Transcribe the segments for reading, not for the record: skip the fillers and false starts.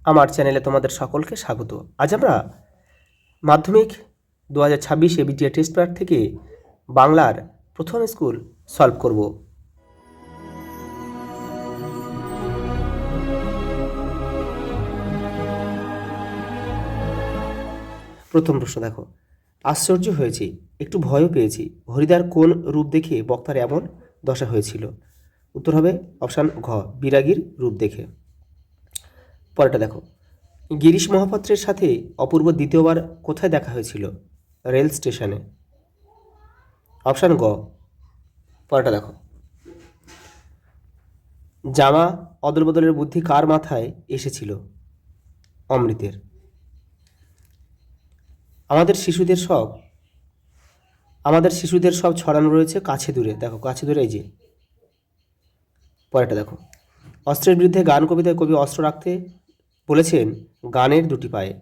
আমার চ্যানেলে তোমাদের সকলকে স্বাগত। আজ আমরা মাধ্যমিক 2026 এবিটিএ টেস্ট পেপার থেকে বাংলার প্রথম স্কুল সলভ করব। প্রথম প্রশ্ন দেখো, আশ্চর্য হয়েছি, একটু ভয়ও পেয়েছি, হরিদার কোন রূপ দেখে বক্তার এমন দশা হয়েছিল? উত্তর হবে অপশান ঘ, বিরাগীর রূপ দেখে। পরেরটা দেখো, গিরিশ মহাপাত্রের সাথে অপূর্ব দ্বিতীয়বার কোথায় দেখা হয়েছিল? রেল স্টেশনে। অপশান গ। পরেরটা দেখো, জামা অদল বদলের বুদ্ধি কার মাথায় এসেছিল? অমৃতের। আমাদের শিশুদের সব ছড়ানো রয়েছে কাছে দূরে। দেখো কাছে দূরে, এই যে। পরেরটা দেখো, অস্ত্রের বিরুদ্ধে গান কবিতায় কবি অস্ত্র রাখতে বলেছেন গানের দুটি পায়ে।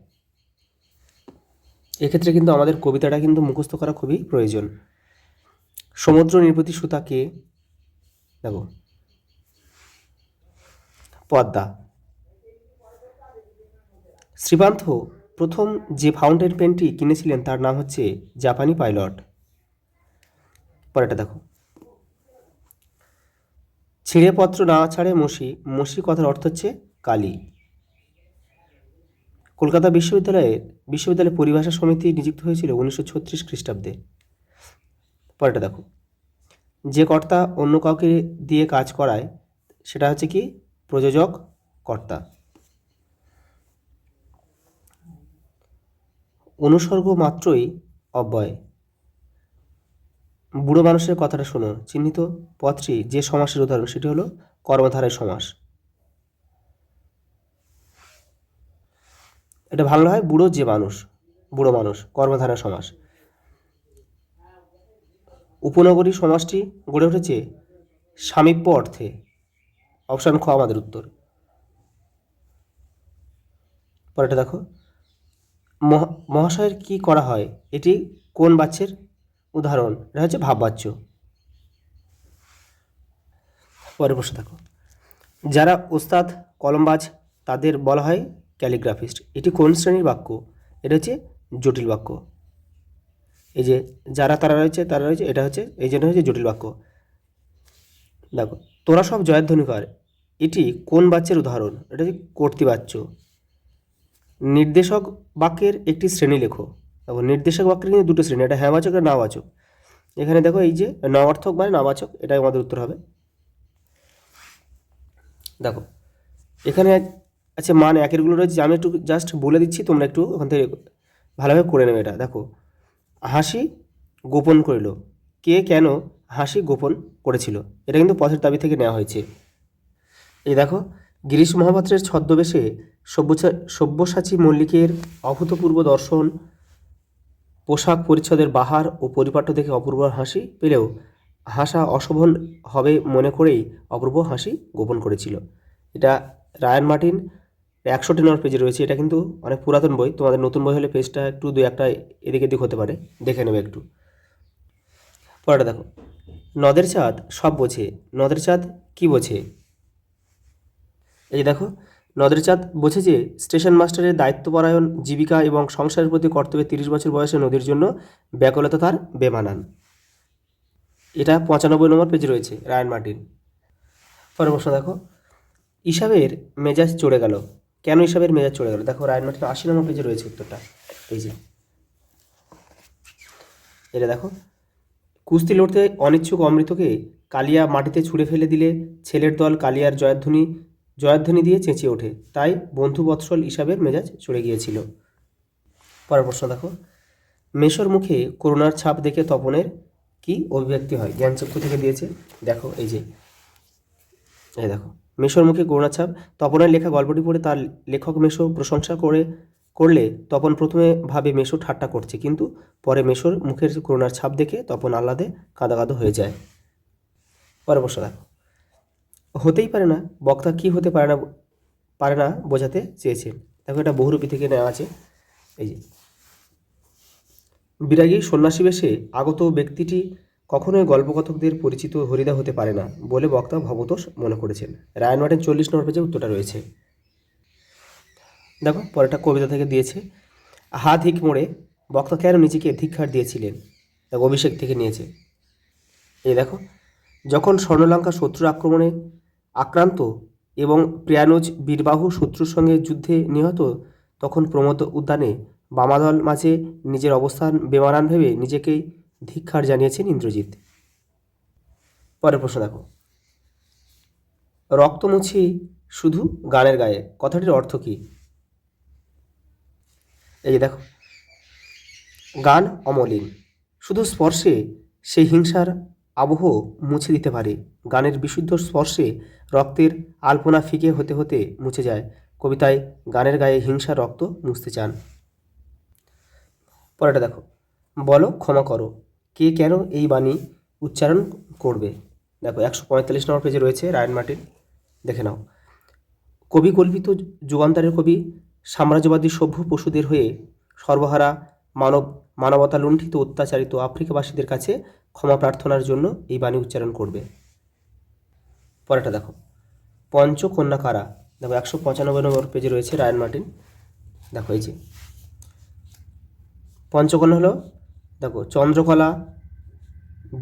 এক্ষেত্রে কিন্তু আমাদের কবিতাটা কিন্তু মুখস্থ করা খুবই প্রয়োজন। সমুদ্র নির্পতি সুতা কে? দেখো পদ্মা। শ্রীকান্ত প্রথম যে ফাউন্টেন পেনটি কিনেছিলেন তার নাম হচ্ছে জাপানি পাইলট। পরেরটা দেখো, ছিঁড়ে পত্র না ছাড়ে মসি, মসি কথার অর্থ হচ্ছে কালি। কলকাতা বিশ্ববিদ্যালয় পরিভাষা সমিতি নিযুক্ত হয়েছিল 1936 খ্রিস্টাব্দে। পরেরটা দেখো, যে কর্তা অন্য কাউকে দিয়ে কাজ করায় সেটা হচ্ছে কি? প্রযোজক কর্তা। অনুসর্গ মাত্রই অব্যয়। বুড়ো মানুষের কথাটা শোনো, চিহ্নিত পদটি যে সমাসের উদাহরণ সেটি হলো কর্মধারয় সমাস। এটা ভালো হয় বুড়ো মানুষ কর্মধারয় সমাস। উপনগরী সমাসটি গড়ে উঠেছে সামীপ্য অর্থে। অপশান খ আমাদের উত্তর। পরেরটা দেখো, মহাশয়ের কি করা হয় এটি কোন বাচ্যের উদাহরণ? এটা হচ্ছে ভাববাচ্য। পরের প্রশ্ন দেখো, যারা ওস্তাদ কলমবাজ তাদের বলা হয় ক্যালিগ্রাফিস্ট। এটি কোন শ্রেণীর বাক্য? এটা হচ্ছে জটিল বাক্য। এই যে যারা তারা রয়েছে এটা হচ্ছে এই জন্য হচ্ছে জটিল বাক্য। দেখো, তোরা সব জয়ধ্বনি কর, এটি কোন বাচ্যের উদাহরণ? এটা হচ্ছে কর্তৃবাচ্য। নির্দেশক বাক্যের একটি শ্রেণী লেখো। দেখো নির্দেশক বাক্যের কিন্তু দুটো শ্রেণী, এটা হ্যাঁবাচক আর নাবাচক। এখানে দেখো এই যে নঅর্থক মানে নাবাচক, এটাই আমাদের উত্তর হবে। দেখো এখানে আচ্ছা মান একেরগুলো রয়েছে, আমি একটু জাস্ট বলে দিচ্ছি, তোমরা একটু ওখান থেকে ভালোভাবে করে নেবে। এটা দেখো, হাসি গোপন করিল, কে কেন হাসি গোপন করেছিল? এটা কিন্তু পথের দাবি থেকে নেওয়া হয়েছে। এই দেখো, গিরিশ মহাপাত্রের ছদ্মবেশে সব্যসাচী মল্লিকের অভূতপূর্ব দর্শন, পোশাক পরিচ্ছদের বাহার ও পরিপাট্য দেখে অপূর্ব হাসি পেলেও হাসা অশোভন হবে মনে করেই অপূর্ব হাসি গোপন করেছিল। এটা রায়ান মার্টিন 100 নম্বর পেজে রয়েছে। এটা কিন্তু অনেক পুরাতন বই, তোমাদের নতুন বই হলে পেজটা একটু দুই একটা এদিক এদিক হতে পারে, দেখে নেবে একটু। পরেরটা দেখো, নদের চাঁদ সব বোঝে, নদের চাঁদ কি বোঝে? এই দেখো, নদের চাঁদ বোঝে যে স্টেশন মাস্টারের দায়িত্বপরায়ণ জীবিকা এবং সংসারের প্রতি কর্তব্যে 30 বছর বয়সে নদীর জন্য ব্যাকুলতা তার বেমানান। এটা 95 নম্বর পেজে রয়েছে, রায়ান মার্টিন। পরের প্রশ্ন দেখো, ইসাবের মেজাজ চড়ে গেল, কেন ইসাবের মেজাজ চড়ে গেল? দেখো রায়ান মার্টিন 80 নম্বর পেজে রয়েছে উত্তরটা, এই যে। এটা দেখো, কুস্তি লড়তে অনিচ্ছুক অমৃতকে কালিয়া মাটিতে ছুঁড়ে ফেলে দিলে ছেলের দল কালিয়ার জয়ধ্বনি দিয়ে চেঁচিয়ে ওঠে, তাই বন্ধু বৎসল ইসাবের মেজাজ চড়ে গিয়েছিল। পরের প্রশ্ন দেখো, মেশোর মুখে করুণার ছাপ দেখে তপনের কি অভিব্যক্তি হয়? জ্ঞানচক্ষু থেকে দিয়েছে, দেখো এই যে। এই দেখো, মেশোর মুখে করুণার ছাপ। তপনের লেখা গল্পটি পড়ে তার লেখক মেশো প্রশংসা করলে তপন প্রথমে ভাবে মেশো ঠাট্টা করছে, কিন্তু পরে মেশোর মুখের করুণার ছাপ দেখে তপন আহ্লাদে কাঁদো হয়ে যায়। পরের প্রশ্ন দেখো, হতেই পারে না বক্তা কি হতে পারে না বোঝাতে চেয়েছেন? দেখো এটা বহুরূপী থেকে নেওয়া আছে, এই যে। বিরাগী সন্ন্যাসী বেশে আগত ব্যক্তিটি কখনোই গল্পকথকদের পরিচিত হরিদা হতে পারে না বলে বক্তা ভবতোষ মনে করেছেন। রায়ান মার্টিন 40 নম্বর পেজে উত্তরটা রয়েছে। দেখো পরেরটা কবিতা থেকে দিয়েছে। হা ধিক মোড়ে বক্তা কেন নিজেকে ধিক্কার দিয়েছিলেন, দেখো অভিষেক থেকে নিয়েছে। এই দেখো, যখন স্বর্ণলঙ্কা শত্রুর আক্রমণে আক্রান্ত এবং প্রিয়ানুজ বীরবাহু শত্রুর সঙ্গে যুদ্ধে নিহত, তখন প্রমোদ উদ্যানে বামাদল মাঝে নিজের অবস্থান বেমানান ভেবে নিজেকেই ধিক্কার জানিয়েছেন ইন্দ্রজিৎ। পরের প্রশ্ন দেখো, রক্তমুছি শুধু গানের গায়ে কথাটির অর্থ কী? এই যে দেখো, গান অমলিন, শুধু স্পর্শে সেই হিংসার আবহ মুছে দিতে পারে। গানের বিশুদ্ধ স্পর্শে রক্তের আলপনা ফিকে হতে হতে মুছে যায়। কবিতায় গানের গায়ে হিংসার রক্ত মুছতে চান। পরেরটা দেখো, বলো ক্ষমা করো, কে কেন এই বাণী উচ্চারণ করবে? দেখো 145 নম্বর পেজে রয়েছে রায়ন মার্টিন, দেখে নাও। কবি কল্পিত যুগান্তরের কবি সাম্রাজ্যবাদী সভ্য পশুদের হয়ে সর্বহারা মানবতা লুণ্ঠিত অত্যাচারিত আফ্রিকাবাসীদের কাছে ক্ষমা প্রার্থনার জন্য এই বাণী উচ্চারণ করবে। পরেরটা দেখো, পঞ্চকন্যা কারা? দেখো 195 নম্বর পেজে রয়েছে রায়ন মার্টিন, দেখো এই যে পঞ্চকন্যা হলো, দেখো চন্দ্রকলা,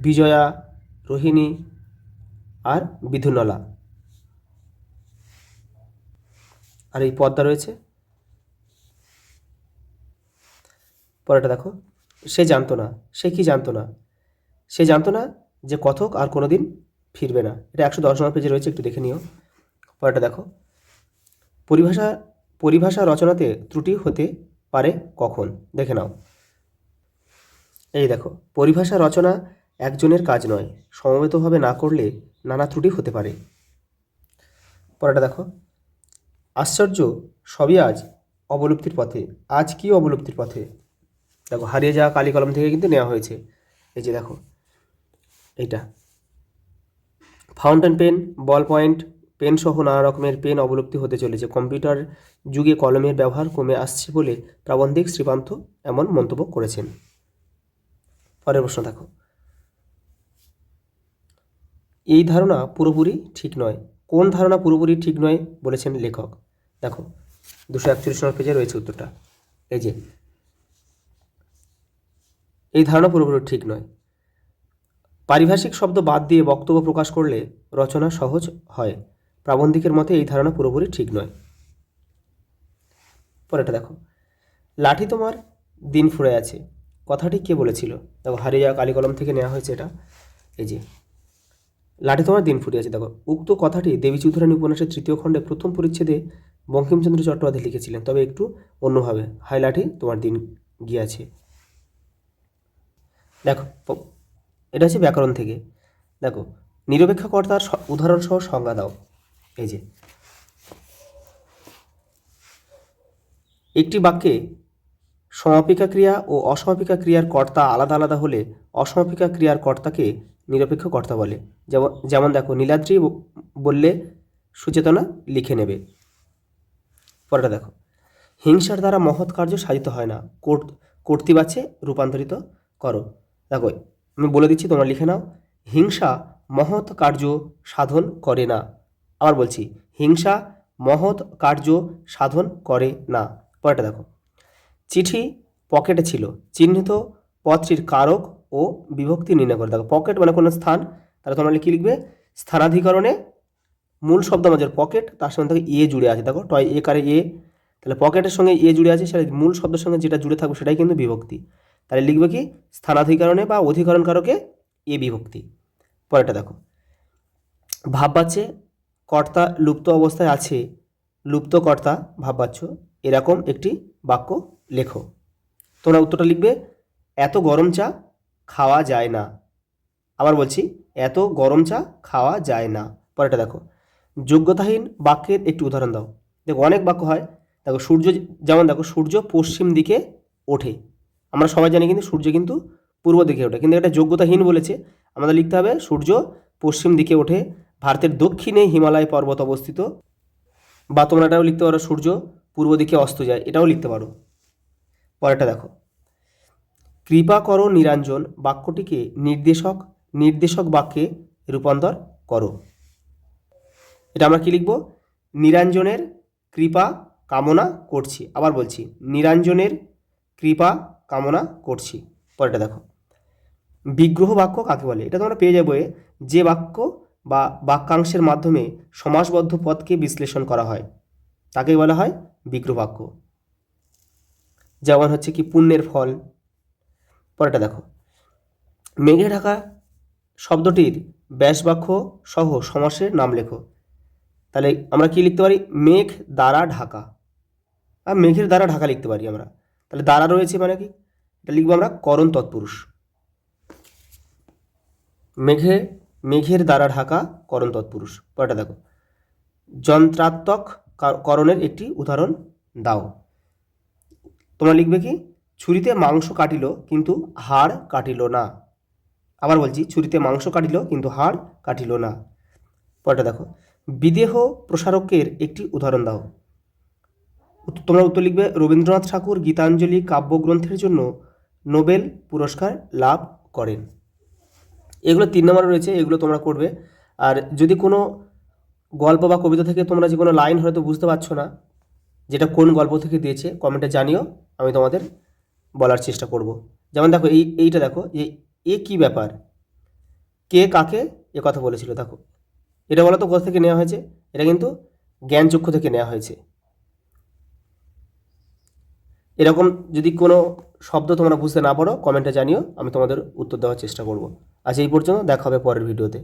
বিজয়া, রোহিণী আর বিধুনলা, আর এই পদ্মা রয়েছে। পরেরটা দেখো, সে জানতো না, সে কি জানতো না? সে জানতো না যে কথক আর কোনোদিন ফিরবে না। এটা 110 নম্বর পেজে রয়েছে, একটু দেখে নিও। পরেরটা দেখো, পরিভাষা রচনাতে ত্রুটি হতে পারে কখন? দেখে নাও। এই দেখো, পরিভাষা রচনা একজনের কাজ নয়, সমবেতভাবে না করলে নানা ত্রুটি হতে পারে। পরেরটা দেখো, আশ্চর্য সবই আজ অবলুপ্তির পথে। আজ কি অবলুপ্তির পথে? দেখো হারিয়ে যাওয়া কালি কলম থেকে কিন্তু নেওয়া হয়েছে। এই যে দেখো এইটা, fountain pen, ball point pen সহ নানা রকমের পেন অবলুপ্তি হতে চলেছে। কম্পিউটার যুগে কলমের ব্যবহার কমে আসছে বলে প্রাবন্ধিক শ্রীকান্ত এমন মন্তব্য করেছেন। পরের প্রশ্ন দেখো, এই ধারণা পুরোপুরি ঠিক নয়। কোন ধারণা পুরোপুরি ঠিক নয় বলেছেন লেখক? দেখো 241 নম্বর পেজে রয়েছে উত্তরটা। এই যে এই ধারণা পুরোপুরি ঠিক নয়। পারিভাষিক শব্দ বাদ দিয়ে বক্তব্য প্রকাশ করলে রচনা সহজ হয়। প্রাবন্ধিকের মতে এই ধারণা পুরোপুরি ঠিক নয়। পরেরটা দেখো, লাঠি তোমার দিন ফুরে আছে, কথাটি কে বলেছিল? দেখো হারিয়ে যাওয়া কালি কলম থেকে নেওয়া হয়েছে এটা। এই যে লাঠি তোমার দিন ফুরে আছে, দেখো উক্ত কথাটি দেবী চৌধুরানী উপন্যাসের 3য় খণ্ডে 1ম পরিচ্ছেদে বঙ্কিমচন্দ্র চট্টোপাধ্যায় লিখেছিলেন, তবে একটু অন্যভাবে। হাই লাঠি তোমার দিন গিয়াছে। দেখো এটা হচ্ছে ব্যাকরণ থেকে। দেখো নিরপেক্ষ কর্তার উদাহরণ সহ সংজ্ঞা দাও। এই যে একটি বাক্যে সমাপিকা ক্রিয়া ও অসমাপিকা ক্রিয়ার কর্তা আলাদা আলাদা হলে অসমাপিকা ক্রিয়ার কর্তাকে নিরপেক্ষ কর্তা বলে। যেমন দেখো, নীলাদ্রি বললে সুচেতনা লিখে নেবে। পরেটা দেখো, হিংসার দ্বারা মহৎ কার্য সাধিত হয় না, কর্তৃবাচ্যে রূপান্তরিত করো। দেখো আমি বলে দিচ্ছি, তোমরা লিখে নাও। হিংসা মহৎ কার্য সাধন করে না। আবার বলছি, হিংসা মহৎ কার্য সাধন করে না। পরেরটা দেখো, চিঠি পকেটে ছিল, চিহ্নিত পদটির কারক ও বিভক্তি নির্ণয় করে। দেখো পকেট মানে কোনো স্থান, তাহলে তোমরা কি লিখবে? স্থানাধিকরণে মূল শব্দ আমাদের পকেট, তার সঙ্গে থাকে এ জুড়ে আছে। দেখো টয় এ কারে এ, তাহলে পকেটের সঙ্গে এ জুড়ে আছে, সেটা মূল শব্দের সঙ্গে যেটা জুড়ে থাকবে সেটাই কিন্তু বিভক্তি। তাহলে লিখবে কি? স্থানাধিকরণে বা অধিকরণ কারকে এ বিভক্তি। পরেরটা দেখো, ভাববাচ্যে কর্তা লুপ্ত অবস্থায় আছে, লুপ্ত কর্তা ভাববাচ্য, এরকম একটি বাক্য লেখো। তোমরা উত্তরটা লিখবে, এত গরম চা খাওয়া যায় না। আবার বলছি, এত গরম চা খাওয়া যায় না। পরেরটা দেখো, যোগ্যতাহীন বাক্যের একটি উদাহরণ দাও। দেখো অনেক বাক্য হয়। দেখো সূর্য, যেমন দেখো সূর্য পশ্চিম দিকে ওঠে, আমরা সবাই জানি কিন্তু সূর্য কিন্তু পূর্ব দিকে ওঠে, কিন্তু এটা যোগ্যতাহীন বলেছে। আমাদের লিখতে হবে সূর্য পশ্চিম দিকে ওঠে, ভারতের দক্ষিণে হিমালয় পর্বত অবস্থিত। বা তোমরা এটাও লিখতে পারো সূর্য পূর্ব দিকে অস্ত যায়, এটাও লিখতে পারো। পরেরটা দেখো, কৃপা করো নিরঞ্জন বাক্যটিকে নির্দেশক বাক্যে রূপান্তর করো। এটা আমরা কি লিখব? নিরঞ্জনের কৃপা কামনা করছি। আবার বলছি, নিরঞ্জনের কৃপা কামনা করছি। পরেরটা দেখো, বিগ্রহ বাক্য কাকে বলে? এটা তোমরা পেয়ে যাবে, যে বাক্য বা বাক্যাংশের মাধ্যমে সমাসবদ্ধ পদকে বিশ্লেষণ করা হয় তাকেই বলা হয় বিগ্রহ বাক্য। যেমন হচ্ছে কি পুণ্যের ফল। পরেরটা দেখো, মেঘে ঢাকা শব্দটির ব্যাসবাক্য সহ সমাসের নাম লেখো। তাহলে আমরা কি লিখতে পারি? মেঘ দ্বারা ঢাকা, আর মেঘের দ্বারা ঢাকা লিখতে পারি আমরা। তাহলে দ্বারা রয়েছে মানে কি, এটা লিখবো আমরা করণ তৎপুরুষ। মেঘের দ্বারা ঢাকা করণ তৎপুরুষ। পরেরটা দেখো, যন্ত্রাত্মক করণের একটি উদাহরণ দাও। তোমরা লিখবে কি? ছুরিতে মাংস কাটিল কিন্তু হাড় কাটিল না। আবার বলছি, ছুরিতে মাংস কাটিল কিন্তু হাড় কাটিল না। পরেরটা দেখো, বিদেহ প্রসারকের একটি উদাহরণ দাও। তোমরা উত্তর লিখবে, রবীন্দ্রনাথ ঠাকুর গীতাঞ্জলি কাব্যগ্রন্থের জন্য নোবেল পুরস্কার লাভ করেন। এগুলো 3 নম্বরে রয়েছে, এগুলো তোমরা করবে। আর যদি কোনো গল্প বা কবিতা থেকে তোমরা যে কোনো লাইন হয়তো বুঝতে পারছো না, যেটা কোন গল্প থেকে দিয়েছে, কমেন্টে জানিও, আমি তোমাদের বলার চেষ্টা করব। যেমন দেখো, এইটা দেখো, এ কি ব্যাপার, কে কাকে এ কথা বলেছিল। দেখো, এটা বলো তো কোথা থেকে নেওয়া হয়েছে? এটা কিন্তু জ্ঞানচক্ষু থেকে নেওয়া হয়েছে। এরকম যদি কোনো শব্দ তোমরা বুঝতে না পারো, কমেন্টে জানিও, আমি তোমাদের উত্তর দেওয়ার চেষ্টা করব। আজ এই পর্যন্ত, দেখা হবে পরের ভিডিওতে।